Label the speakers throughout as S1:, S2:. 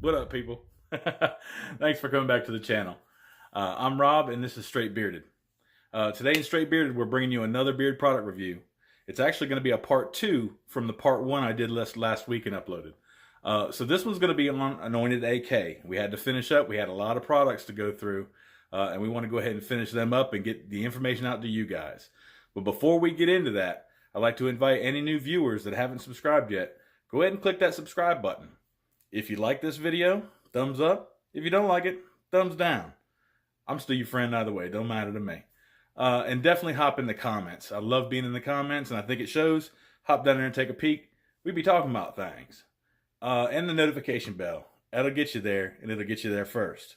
S1: What up, people? Thanks for coming back to the channel. I'm Rob, and this is Straight Bearded. Today in Straight Bearded, we're bringing you another beard product review. It's actually going to be a part 2 from the part 1 I did last week and uploaded. So this one's going to be on Anointed AK. We had to finish up. We had a lot of products to go through, and we want to go ahead and finish them up and get the information out to you guys. But before we get into that, I'd like to invite any new viewers that haven't subscribed yet, go ahead and click that subscribe button. If you like this video, thumbs up. If you don't like it, thumbs down. I'm still your friend either way. Don't matter to me. And definitely hop in the comments. I love being in the comments, and I think it shows. Hop down there and take a peek. We be talking about things. And the notification bell. That'll get you there, and it'll get you there first.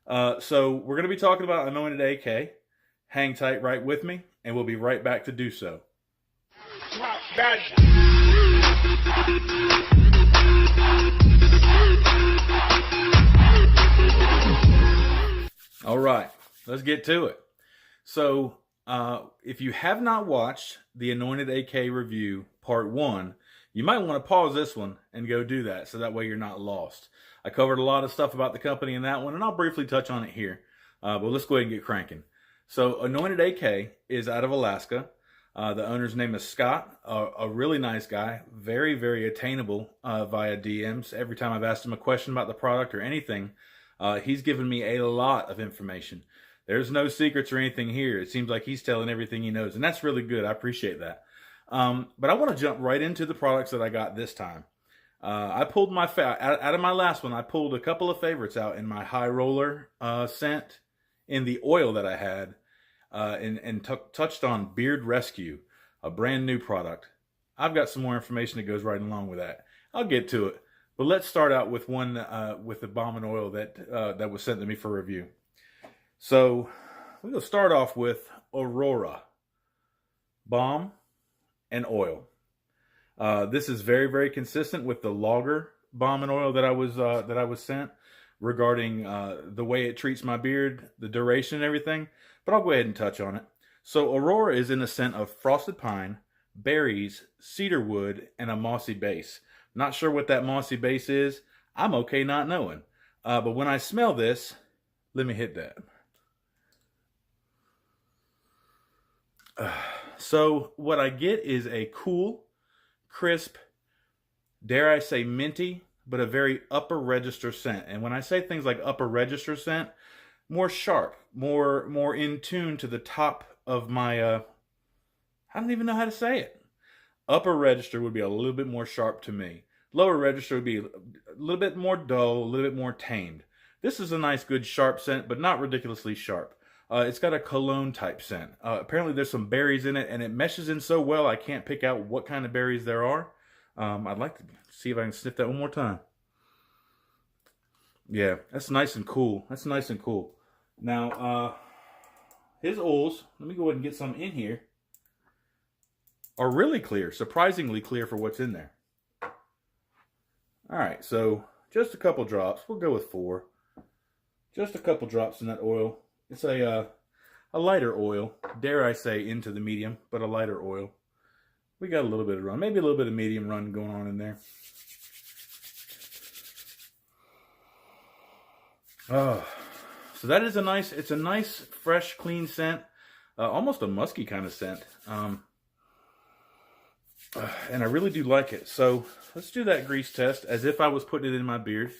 S1: So we're going to be talking about Anointed AK. Hang tight right with me, and we'll be right back to do so. All right, let's get to it. So, if you have not watched the Anointed AK review part 1, you might want to pause this one and go do that, so that way you're not lost. I covered a lot of stuff about the company in that one, and I'll briefly touch on it here. But let's go ahead and get cranking. So, Anointed AK is out of Alaska. The owner's name is Scott, a really nice guy, very, very attainable via DMs. Every time I've asked him a question about the product or anything, he's given me a lot of information. There's no secrets or anything here. It seems like he's telling everything he knows, and that's really good. I appreciate that. But I want to jump right into the products that I got this time. I pulled my out of my last one. I pulled a couple of favorites out in my high roller scent, in the oil that I had, and touched on Beard Rescue, a brand new product. I've got some more information that goes right along with that. I'll get to it. But let's start out with one with the Balm and oil that was sent to me for review. So we're going to start off with Aurora Balm and oil. This is very, very consistent with the Lager Balm and oil that I was sent regarding the way it treats my beard, the duration, and everything. But I'll go ahead and touch on it. So Aurora is in the scent of frosted pine, berries, cedar wood, and a mossy base. Not sure what that mossy base is. I'm okay not knowing. But when I smell this, let me hit that. So what I get is a cool, crisp, dare I say minty, but a very upper register scent. And when I say things like upper register scent, more sharp, more in tune to the top of my, I don't even know how to say it. Upper register would be a little bit more sharp to me. Lower register would be a little bit more dull, a little bit more tamed. This is a nice, good, sharp scent, but not ridiculously sharp. It's got a cologne type scent. Apparently there's some berries in it, and it meshes in so well I can't pick out what kind of berries there are. I'd like to see if I can sniff that one more time. Yeah, that's nice and cool. That's nice and cool. Now, his oils, let me go ahead and get some in here, are really clear, surprisingly clear for what's in there. All right, so just a couple drops. We'll go with 4. Just a couple drops in that oil. It's a lighter oil, dare I say, into the medium, but a lighter oil. We got a little bit of run, maybe a little bit of medium run going on in there. Oh, so that is it's a nice, fresh, clean scent, almost a musky kind of scent. And I really do like it. So let's do that grease test as if I was putting it in my beard.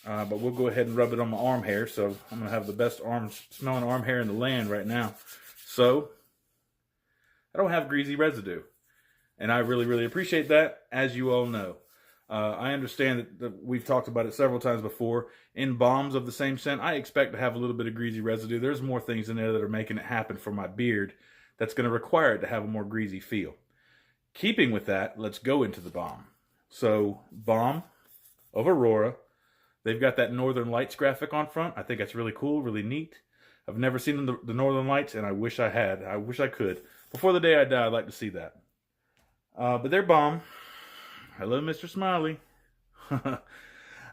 S1: But we'll go ahead and rub it on my arm hair. So I'm going to have the best smelling arm hair in the land right now. So I don't have greasy residue. And I really, really appreciate that, as you all know. I understand that we've talked about it several times before. In balms of the same scent, I expect to have a little bit of greasy residue. There's more things in there that are making it happen for my beard that's going to require it to have a more greasy feel. Keeping with that, let's go into the balm. So, Balm of Aurora. They've got that Northern Lights graphic on front. I think that's really cool, really neat. I've never seen the Northern Lights, and I wish I had. I wish I could. Before the day I die, I'd like to see that. But their balm, hello, Mr. Smiley.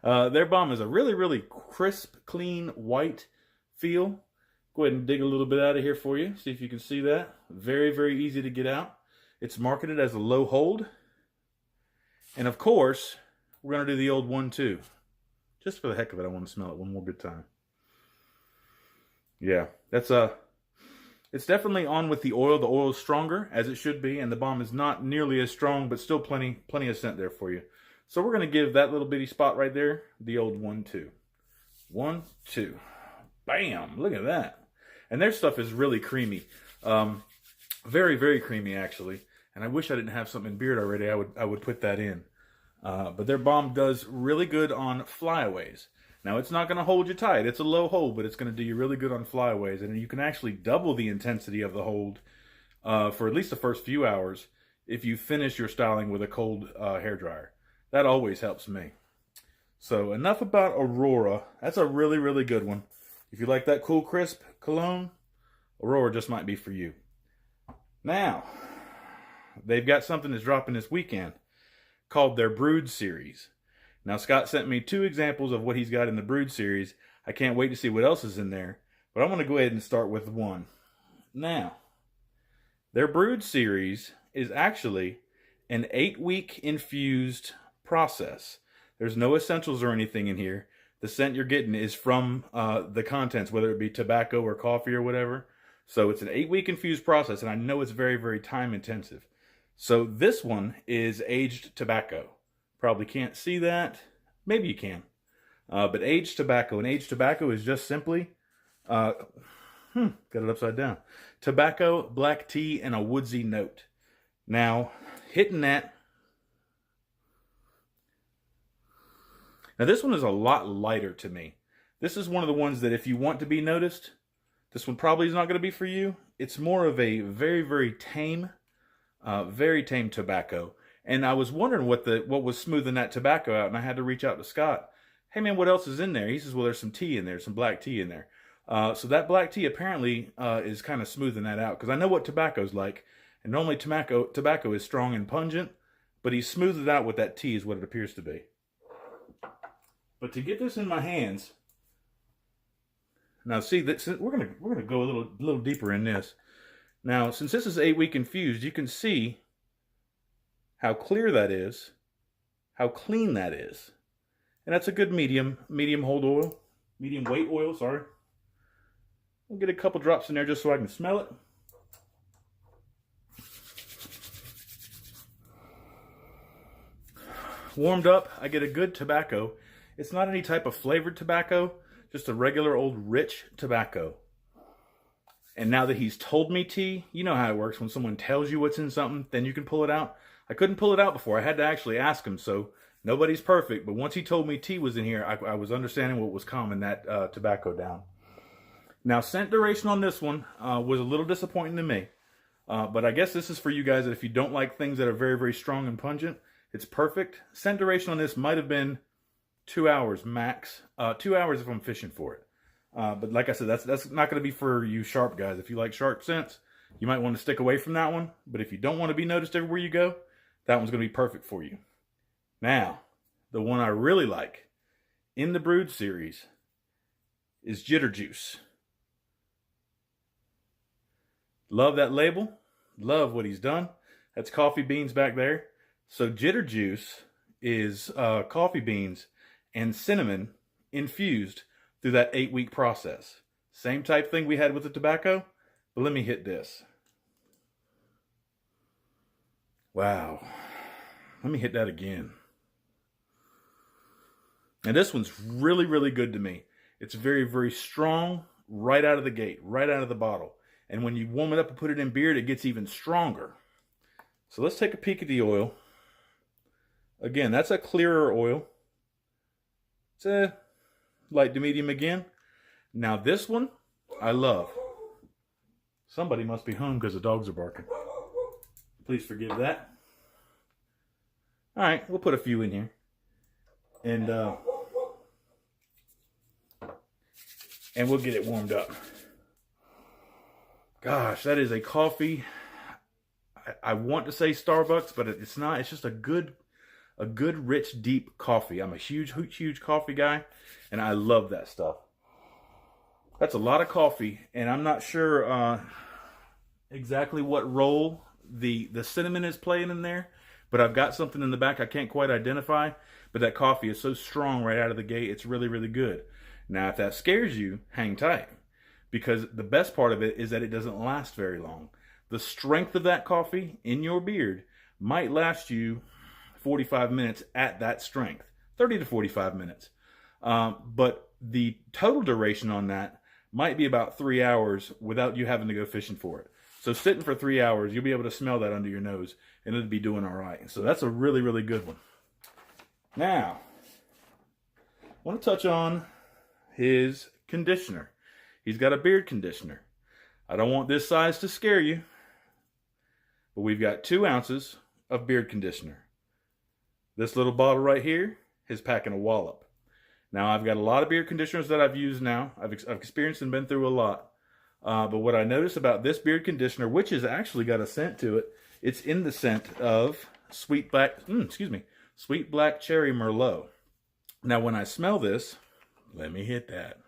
S1: Their balm is a really, really crisp, clean, white feel. Go ahead and dig a little bit out of here for you. See if you can see that. Very, very easy to get out. It's marketed as a low hold. And of course, we're going to do the old 1-2. Just for the heck of it, I want to smell it one more good time. Yeah, that's it's definitely on with the oil. The oil is stronger, as it should be, and the balm is not nearly as strong, but still plenty of scent there for you. So we're going to give that little bitty spot right there the old 1-2. 1-2. Bam! Look at that. And their stuff is really creamy. Very, very creamy, actually. And I wish I didn't have something in beard already. I would put that in. But their balm does really good on flyaways. Now, it's not going to hold you tight. It's a low hold, but it's going to do you really good on flyaways. And you can actually double the intensity of the hold for at least the first few hours if you finish your styling with a cold hairdryer. That always helps me. So, enough about Aurora. That's a really, really good one. If you like that cool, crisp cologne, Aurora just might be for you. Now, they've got something that's dropping this weekend called their Brood series. Now, Scott sent me 2 examples of what he's got in the Brood series. I can't wait to see what else is in there. But I'm going to go ahead and start with one. Now, their Brood series is actually an 8-week infused process. There's no essentials or anything in here. The scent you're getting is from the contents, whether it be tobacco or coffee or whatever. So it's an 8-week infused process, and I know it's very, very time intensive. So this one is aged tobacco. Probably can't see that. Maybe you can. But aged tobacco. And aged tobacco is just simply, got it upside down. Tobacco, black tea, and a woodsy note. Now, hitting that. Now this one is a lot lighter to me. This is one of the ones that if you want to be noticed, this one probably is not going to be for you. It's more of a very, very tame tobacco. And I was wondering what was smoothing that tobacco out, and I had to reach out to Scott. Hey man, what else is in there? He says, well, there's some tea in there, some black tea in there. So that black tea apparently is kind of smoothing that out, because I know what tobacco's like. And normally tobacco is strong and pungent, but he smoothed it out with that tea is what it appears to be. But to get this in my hands, now see, we're gonna go a little deeper in this. Now, since this is 8-week infused, you can see how clear that is, how clean that is. And that's a good medium hold oil, medium weight oil, sorry. I'll get a couple drops in there just so I can smell it. Warmed up, I get a good tobacco. It's not any type of flavored tobacco, just a regular old rich tobacco. And now that he's told me tea, you know how it works. When someone tells you what's in something, then you can pull it out. I couldn't pull it out before. I had to actually ask him, so nobody's perfect. But once he told me tea was in here, I was understanding what was calming that tobacco down. Now, scent duration on this one was a little disappointing to me. But I guess this is for you guys that if you don't like things that are very, very strong and pungent, it's perfect. Scent duration on this might have been 2 hours max. 2 hours if I'm fishing for it. But like I said, that's not going to be for you sharp guys. If you like sharp scents, you might want to stick away from that one. But if you don't want to be noticed everywhere you go, that one's going to be perfect for you. Now, the one I really like in the Brood series is Jitter Juice. Love that label. Love what he's done. That's coffee beans back there. So Jitter Juice is coffee beans and cinnamon infused through that 8-week process. Same type thing we had with the tobacco, but let me hit this. Wow. Let me hit that again. And this one's really, really good to me. It's very, very strong right out of the gate, right out of the bottle. And when you warm it up and put it in beard, it gets even stronger. So let's take a peek at the oil. Again, that's a clearer oil. It's a light to medium again. Now this one, I love. Somebody must be home because the dogs are barking. Please forgive that. All right, we'll put a few in here. And we'll get it warmed up. Gosh, that is a coffee. I want to say Starbucks, but it's not. It's just a good, rich, deep coffee. I'm a huge coffee guy, and I love that stuff. That's a lot of coffee, and I'm not sure exactly what role the cinnamon is playing in there, But I've got something in the back I can't quite identify, but that coffee is so strong right out of the gate, it's really, really good. Now, if that scares you, hang tight, because the best part of it is that it doesn't last very long. The strength of that coffee in your beard might last you 45 minutes at that strength, 30 to 45 minutes. But the total duration on that might be about 3 hours without you having to go fishing for it. So sitting for 3 hours, you'll be able to smell that under your nose, and it'll be doing all right. So that's a really, really good one. Now, I want to touch on his conditioner. He's got a beard conditioner. I don't want this size to scare you, but we've got 2 ounces of beard conditioner. This little bottle right here is packing a wallop. Now, I've got a lot of beard conditioners that I've used now. I've experienced and been through a lot. But what I noticed about this beard conditioner, which has actually got a scent to it, it's in the scent of sweet black cherry Merlot. Now, when I smell this, let me hit that.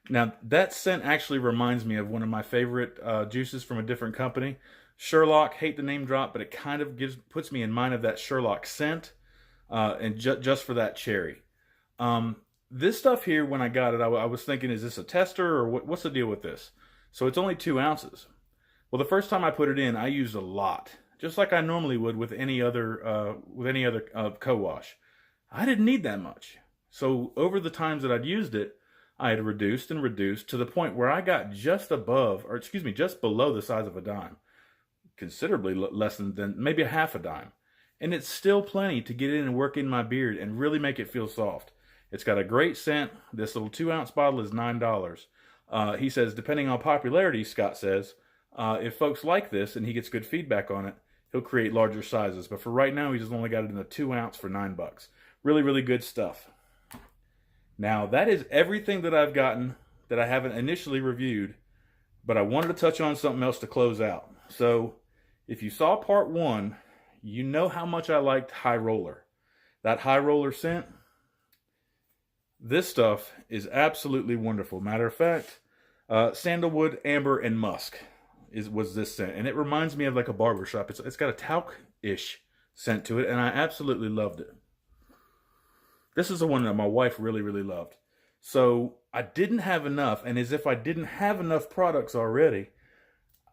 S1: Now, that scent actually reminds me of one of my favorite juices from a different company. Sherlock, hate the name drop, but it kind of puts me in mind of that Sherlock scent, and just for that cherry. This stuff here, when I got it, I was thinking, is this a tester, or what's the deal with this? So it's only 2 ounces. Well, the first time I put it in, I used a lot, just like I normally would with any other co-wash. I didn't need that much. So over the times that I'd used it, I had reduced and reduced to the point where I got just below the size of a dime. Considerably less than maybe a half a dime. And it's still plenty to get in and work in my beard and really make it feel soft. It's got a great scent. This little 2 ounce bottle is $9. He says, depending on popularity, Scott says, if folks like this and he gets good feedback on it, he'll create larger sizes. But for right now, he's just only got it in a 2 ounce for $9. Really, really good stuff. Now, that is everything that I've gotten that I haven't initially reviewed, but I wanted to touch on something else to close out. So, if you saw part 1, you know how much I liked High Roller. That High Roller scent, this stuff is absolutely wonderful. Matter of fact, sandalwood, amber, and musk was this scent. And it reminds me of like a barbershop. It's got a talc-ish scent to it, and I absolutely loved it. This is the one that my wife really, really loved. So I didn't have enough, and as if I didn't have enough products already,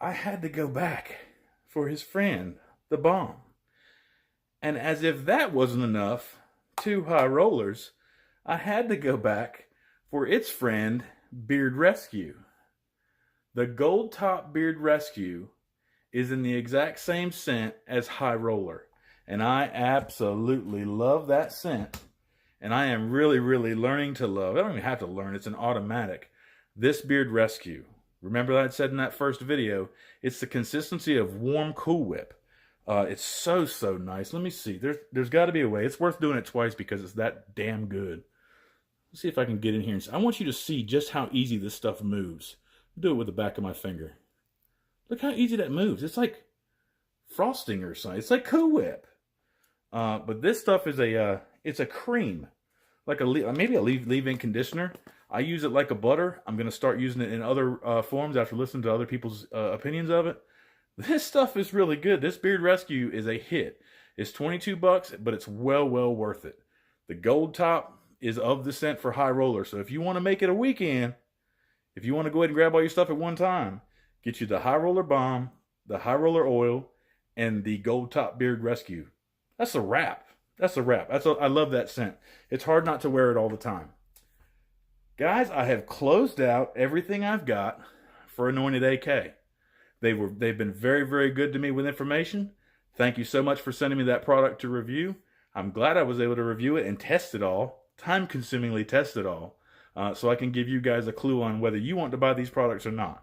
S1: I had to go back for his friend, the Balm. And as if that wasn't enough, 2 High Rollers, I had to go back for its friend, Beard Rescue. The Gold Top Beard Rescue is in the exact same scent as High Roller. And I absolutely love that scent. And I am really, really learning to love, I don't even have to learn, it's an automatic, this Beard Rescue. Remember that I said in that first video, it's the consistency of warm Cool Whip. It's so, so nice. Let me see. There's got to be a way. It's worth doing it twice because it's that damn good. Let's see if I can get in here. I want you to see just how easy this stuff moves. I'll do it with the back of my finger. Look how easy that moves. It's like frosting or something. It's like Cool Whip. But this stuff is it's a cream. Like maybe a leave-in conditioner. I use it like a butter. I'm going to start using it in other forms after listening to other people's opinions of it. This stuff is really good. This Beard Rescue is a hit. It's $22, but it's well worth it. The Gold Top is of the scent for High Roller. So if you want to make it a weekend, if you want to go ahead and grab all your stuff at one time, get you the High Roller Balm, the High Roller Oil, and the Gold Top Beard Rescue. That's a wrap. That's a wrap. I love that scent. It's hard not to wear it all the time. Guys, I have closed out everything I've got for Anointed AK. They've been very good to me with information. Thank you so much for sending me that product to review. I'm glad I was able to review it and test it all, time-consumingly test it all, so I can give you guys a clue on whether you want to buy these products or not.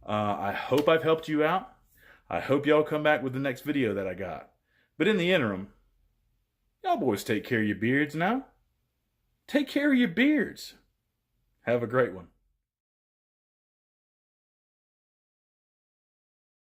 S1: I hope I've helped you out. I hope y'all come back with the next video that I got. But in the interim, y'all boys take care of your beards now. Take care of your beards. Have a great one.